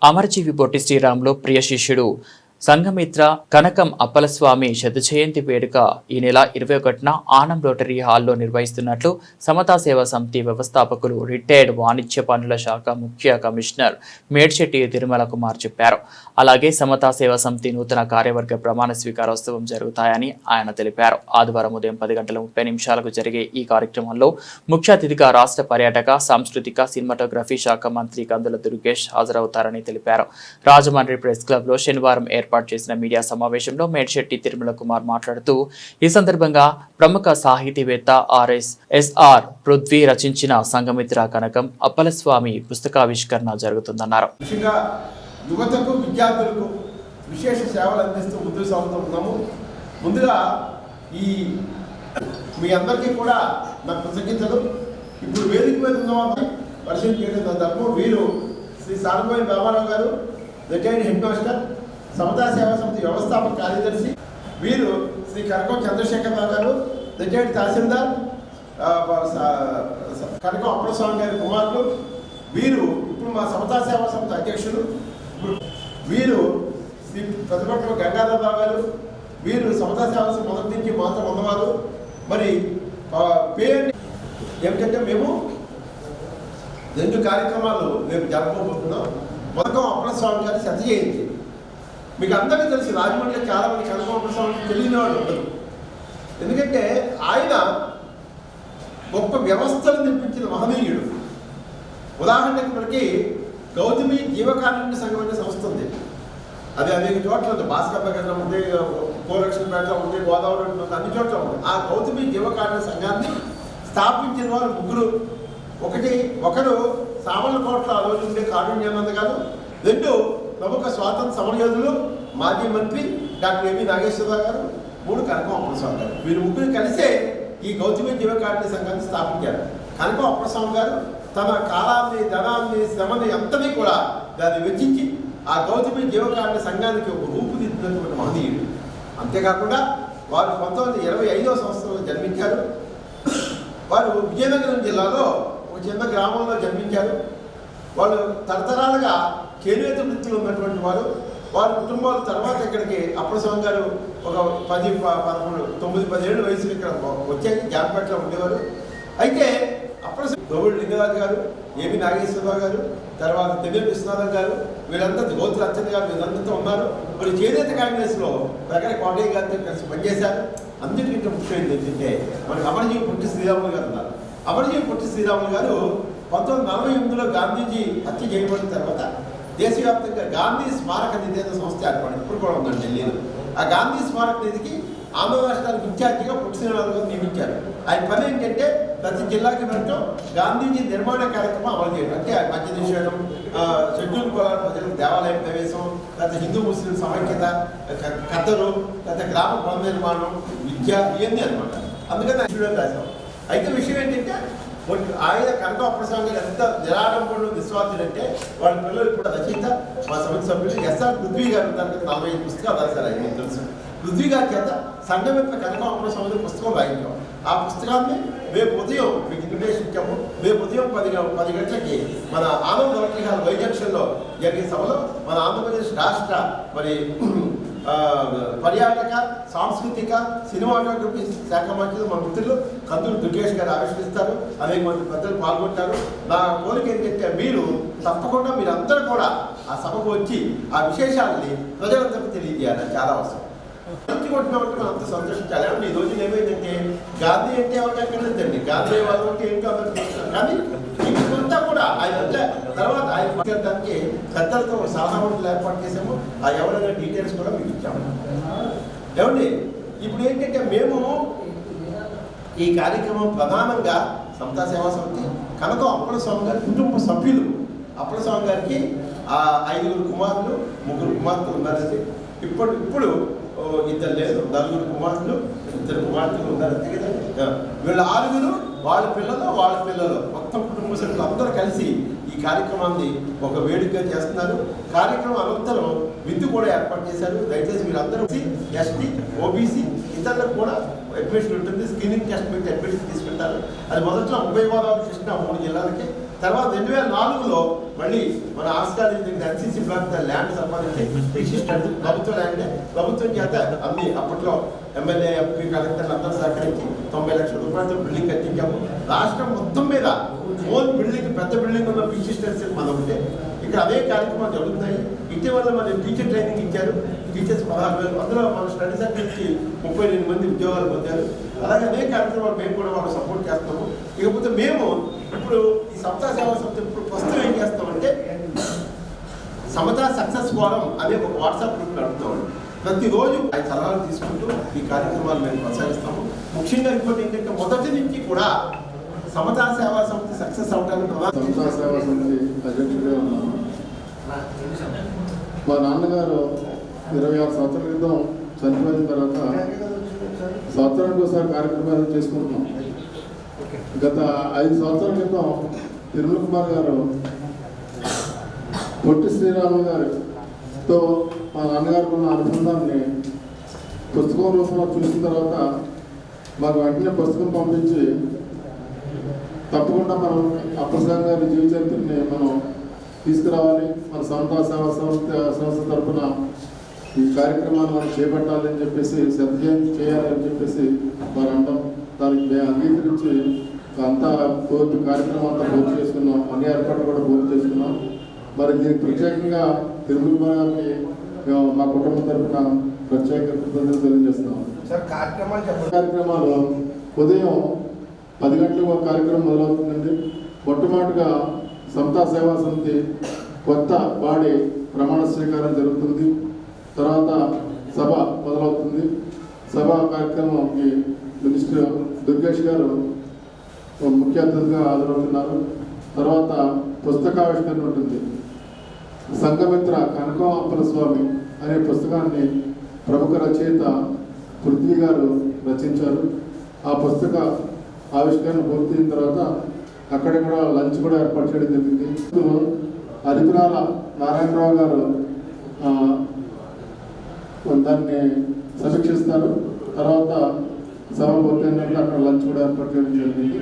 అమరజీవి పొట్టి శ్రీరాములు ప్రియ శిష్యుడు సంఘమిత్ర కనకం అప్పలస్వామి శత జయంతి వేడుక ఈ నెల 21న ఆనం రోటరీ హాల్లో నిర్వహిస్తున్నట్లు సమతా సేవా సమితి వ్యవస్థాపకులు రిటైర్డ్ వాణిజ్య పనుల శాఖ ముఖ్య కమిషనర్ మేడ్చెట్టి తిరుమల కుమార్ చెప్పారు. అలాగే సమతా సేవా సమితి నూతన కార్యవర్గ ప్రమాణ స్వీకారోత్సవం జరుగుతాయని ఆయన తెలిపారు. ఆదివారం ఉదయం 10:30 జరిగే ఈ కార్యక్రమంలో ముఖ్య అతిథిగా రాష్ట్ర పర్యాటక సాంస్కృతిక సినిమాటోగ్రఫీ శాఖ మంత్రి కందుల దుర్గేష్ హాజరవుతారని తెలిపారు. రాజమండ్రి ప్రెస్ క్లబ్ లో శనివారం ఏర్పాటు చేసిన మీడియా సమావేశంలో మేడ్చెట్టి తిరుమల కుమార్ మాట్లాడుతూ ఈ సందర్భంగా ప్రముఖ సాహితీవేత్త ఆర్ఎస్ఆర్ పృథ్వీ రచించిన సంఘమిత్ర కనకం అప్పలస్వామి పుస్తకావిష్కరణ జరుగుతుందన్నారు. యువతకు విద్యార్థులకు విశేష సేవలు అందిస్తూ ముందుకు సాగుతున్నాము. ముందుగా ఈ మీ అందరికీ కూడా నాకు కృతజ్ఞతలు. ఇప్పుడు వేదిక మీద ఉన్న పరిశీలన చేయడం సందర్భం వీరు శ్రీ సారబోయిన రామారావు గారు, రిటైర్డ్ హెడ్ మాస్టర్, సమతా సేవా సమితి వ్యవస్థాపక కార్యదర్శి. వీరు శ్రీ కనకం చంద్రశేఖరరావు గారు, రిటైర్డ్ తహసీల్దార్, కనకం అప్పలస్వామి గారి కుమారులు. వీరు ఇప్పుడు మా సమతా సేవా సమితి అధ్యక్షులు. వీరు శ్రీ ప్రతిపక్ష గంగాధరరావు గారు. వీరు సమతా సేవా సమితి మొదటి నుంచి మాత్రం ఉన్నవారు. మరి పేరు ఏమిటంటే మేము 2 కార్యక్రమాలు మేము జరపబోతున్నాం. మొదట అప్పలస్వామి గారి శత జయంతి. మీకు అందరికీ తెలుసు, రాజమండ్రిలో చాలామంది కనకం అప్పలస్వామి తెలియని వాడు ఉండదు. ఎందుకంటే ఆయన గొప్ప వ్యవస్థలు నిర్మించిన మహనీయుడు. ఉదాహరణకి మనకి గౌతమి జీవకారుణ్య సంఘం అనే సంస్థ ఉంది. అది అనేక చోట్ల ఉంది. భాస్కర్ నగర్లో ఉంది, కోరక్షణపేటలో ఉంది, గోదావరి ఉంది, అన్ని చోట్ల ఉంది. ఆ గౌతమి జీవకారుణ్య సంఘాన్ని స్థాపించిన వారు 3. ఒకరు సామర్లకోటలో ఆ రోజు ఉండే కారుణ్యానంద గారు. 2 ప్రముఖ స్వాతంత్ర సమరయోధులు, మాజీ మంత్రి డాక్టర్ ఏవి నాగేశ్వరరావు గారు. 3 కనకం అప్పలస్వామి గారు. వీరు 3 కలిసే ఈ గౌతమి జీవకారుణ్య సంఘాన్ని స్థాపించారు. కనకం అప్పలస్వామి గారు తన కాలాన్ని, ధనాన్ని, శ్రమని అంతని కూడా దాన్ని వెచ్చించి ఆ గౌతమి జీవకారుణ్య సంఘానికి ఒక రూపుదిద్దినటువంటి మహనీయుడు. అంతేకాకుండా వారు 1925వ సంవత్సరంలో జన్మించారు. వారు విజయనగరం జిల్లాలో ఒక చిన్న గ్రామంలో జన్మించారు. వాళ్ళు తరతరాలుగా చేనేత వృత్తిలో ఉన్నటువంటి వారు. వారి కుటుంబాల తర్వాత ఇక్కడికి అప్పలస్వామి గారు ఒక 10, 11, 9, 10 ఏళ్ళ వయసులో ఇక్కడ వచ్చాక జాంపేటలో ఉండేవారు. అయితే అప్పలస్వామి గౌడు లింగరాజు గారు, ఏవి నాగేశ్వరరావు గారు, తర్వాత తెల్లి విశ్వనాథం గారు, వీళ్ళంతా గౌతు అచ్చన్ గారు, వీళ్ళంతా ఉన్నారు. మరి చేనేత కాంగ్రెస్లో ప్రకార కోటయ్య గారితో కలిసి పనిచేశారు. అందరికంటే ముఖ్యమైనది ఏంటంటే మనకి అమరజీవి పొట్టి శ్రీరాములు గారు ఉన్నారు. అమరజీవి పొట్టి శ్రీరాములు గారు 1948లో గాంధీజీ హత్య చేయబడిన తర్వాత దేశవ్యాప్తంగా గాంధీ స్మారక నిధి అనే సంస్థ ఏర్పడింది. ఇప్పుడు కూడా ఉందండి ఢిల్లీలో. ఆ గాంధీ స్మారక నిధికి ఆంధ్ర రాష్ట్రానికి ఇన్ఛార్జిగా పొట్టి శ్రీరాములు గారు నియమించారు. ఆయన పని ఏంటంటే ప్రతి జిల్లాకి వెళ్ళటం, గాంధీజీ నిర్మాణ కార్యక్రమం అమలు చేయడం. అంటే మధ్య నిషేధం, షెడ్యూల్ కులాల ప్రజలకు దేవాలయం ప్రవేశం, తర్వాత హిందూ ముస్లిం సమైక్యత, కథలు, తర్వాత గ్రామ పునర్నిర్మాణం, విద్య, ఇవన్నీ అనమాట. అందుకని ఆయన రాశాం. అయితే విషయం ఏంటంటే ఆయన కనకం అప్పలస్వామి గారు ఎంత నిరాడంబరుడు, నిస్వార్థుడంటే వాళ్ళ పిల్లలు ఇప్పుడు రచయిత, మా సమితి సభ్యులు ఎస్ఆర్ పృథ్వీ గారు దానికి 45 పుస్తకాలు రాశారు. ఆయన మీకు తెలుసు. పృథ్వీ గారి చేత సంఘమిత్ర కనకం అప్పలస్వామి పుస్తకం రాయించాం. ఆ పుస్తకాన్ని రేపు ఉదయం మీకు ఇన్విటేషన్ ఇచ్చాము. రేపు ఉదయం 10 గంటలకి మన ఆనంద్ రోటరీ హాల్ వై జంక్షన్లో జరిగే సభలో మన ఆంధ్రప్రదేశ్ రాష్ట్ర మరి పర్యాటక సాంస్కృతిక సినిమాటోగ్రఫీ శాఖ మంత్రులు మా మిత్రులు కందులు దుర్గేష్ గారు ఆవిష్కరిస్తారు. అనేక మంది పెద్దలు పాల్గొంటారు. నా కోరిక ఏంటంటే తప్పకుండా మీరందరూ కూడా ఆ సభకు వచ్చి ఆ విశేషాలని ప్రజలందరికీ తెలియజేయాలని చాలా అవసరం. కొట్టినప్పుడు మనం అంత సంతోషించాలి. ఈ రోజులు ఏమైందంటే గాంధీ అంటే ఎవరికి ఎక్కడండి, గాంధీ వాళ్ళు అంటే ఏంటో అందరికి కానీ ఇదంతా కూడా ఆయన అంటే తర్వాత ఆయన మాట్లాడడానికి పెద్దలతో సాధారణలు ఏర్పాటు చేసాము. ఆ ఎవరైనా డీటెయిల్స్ కూడా మీకు ఇచ్చాము. ఏమండి ఇప్పుడు ఏంటంటే మేము ఈ కార్యక్రమం ప్రధానంగా సమతా సేవా సమితి కనకం అప్పలస్వామి గారి కుటుంబ సభ్యులు. అప్పలస్వామి గారికి 5 కుమారులు, 3 కుమార్తెలు ఉన్నారండి. ఇప్పుడు 2 లేదు, 4 కుమారులు, 2 కుమార్తెలు ఉన్నారు. అంతే కదండి. వీళ్ళ 6 వాళ్ళ పిల్లలు మొత్తం కుటుంబ సభ్యులు అందరూ కలిసి ఈ కార్యక్రమాన్ని ఒక వేడుకగా చేస్తున్నారు. కార్యక్రమం అనంతరం విందు కూడా ఏర్పాటు చేశారు. దయచేసి మీరు అందరూ ఎస్టీ, ఓబీసీ ఇతరులకు కూడా అడ్మిషన్ ఉంటుంది. స్క్రీనింగ్ టెస్ట్ పెట్టి అడ్మిషన్ తీసుకుంటారు. అది మొదట్లో ఉభయ గోదావరి కృష్ణ 3 జిల్లాలకి, తర్వాత 2004లో మళ్ళీ మన ఆర్ట్స్ కాలేజ్ దగ్గర ఎన్సీసీ బ్లాక్ ల్యాండ్ సంపాదించి విశిష్టాడు ప్రభుత్వ ల్యాండ్ ప్రభుత్వం చేత అన్ని అప్పట్లో ఎమ్మెల్యే ఎంపీ కలెక్టర్లు అందరూ సహకరించి 90 లక్షల రూపాయలతో బిల్డింగ్ కట్టించాము. రాష్ట్రం మొత్తం మీద ఓన్ బిల్డింగ్ పెద్ద బిల్డింగ్ ఉన్న విశిష్టాడు మనం ఉంటే ఇక్కడ అదే కార్యక్రమాలు జరుగుతున్నాయి. ఇటీవల మన టీచర్ ట్రైనింగ్ ఇచ్చారు, టీచర్స్ 16,000, అందులో మన స్టడీ సెంటర్ నుంచి 38 మంది ఉద్యోగాలు పొందారు. అలాగే అదే కార్యక్రమాలు మేము కూడా వాళ్ళు సపోర్ట్ చేస్తాము. ఇకపోతే మేము ఇప్పుడు ఈ సమతా సేవా సంస్థ ఇప్పుడు ప్రస్తుతం ఏం చేస్తామంటే సమతా సక్సెస్ ఫోరం అనే ఒక వాట్సాప్ గ్రూప్ నడుపుతామండి. ప్రతిరోజు ఆ సలహాలు తీసుకుంటూ ఈ కార్యక్రమాలు మేము కొనసాగిస్తాము. ముఖ్యంగా ఇంకోటి ఏంటంటే మొదటి నుంచి కూడా సమతా సేవా సంస్థ సక్సెస్ అవడానికి సమతా సేవా సమితి అధ్యక్షుడిగా ఉన్నాను. మా నాన్నగారు 26 సంవత్సరాల క్రితం చనిపోయిన తర్వాత సంవత్సరానికి ఒకసారి కార్యక్రమాలు చేసుకుంటున్నాం. గత 5 సంవత్సరాల క్రితం తిరుమల కుమార్ గారు పొట్టి శ్రీరాములు గారితో మా నాన్నగారికి ఉన్న అనుబంధాన్ని పుస్తకం రూపంలో చూసిన తర్వాత మాకు వెంటనే పుస్తకం పంపించి తప్పకుండా మనం అప్పసాం గారి జీవిత చరిత్రని మనం తీసుకురావాలి, మన సమతా సేవా సంస్థ తరఫున ఈ కార్యక్రమాన్ని మనం చేపట్టాలని చెప్పేసి సద్వినియోగం చేయాలని చెప్పేసి వారు అంటాం. దానికి మేము అంగీకరించి అంతా పూర్తి కార్యక్రమం అంతా పూర్తి చేసుకున్నాం, అన్ని ఏర్పాట్లు కూడా పూర్తి చేసుకున్నాం. మరి దీనికి ప్రత్యేకంగా తిరుమల గారికి మా కుటుంబం తరఫున ప్రత్యేక కృతజ్ఞతలు తెలియజేస్తున్నాం. కార్యక్రమాలు ఉదయం 10 గంటలకు ఒక కార్యక్రమం మొదలవుతుందండి. మొట్టమొదటిగా సమతా సేవా సమితి కొత్త బాడీ ప్రమాణ స్వీకారం జరుగుతుంది. తర్వాత సభ మొదలవుతుంది. సభ కార్యక్రమంకి మినిస్టర్ దుర్గేష్ గారు ముఖ్య అతిథిగా హాజరవుతున్నారు. తర్వాత పుస్తకావిష్కరణ ఉంటుంది. సంఘమిత్ర కనకం అప్పలస్వామి అనే పుస్తకాన్ని ప్రముఖ రచయిత పృథ్వీ గారు రచించారు. ఆ పుస్తక ఆవిష్కరణ పూర్తయిన తర్వాత అక్కడే కూడా లంచ్ కూడా ఏర్పాటు చేయడం జరిగింది. అధిపురాల నారాయణరావు గారు దాన్ని సమీక్షిస్తారు. తర్వాత సభ పూర్తయిన అక్కడ లంచ్ కూడా ఏర్పాటు చేయడం జరిగింది.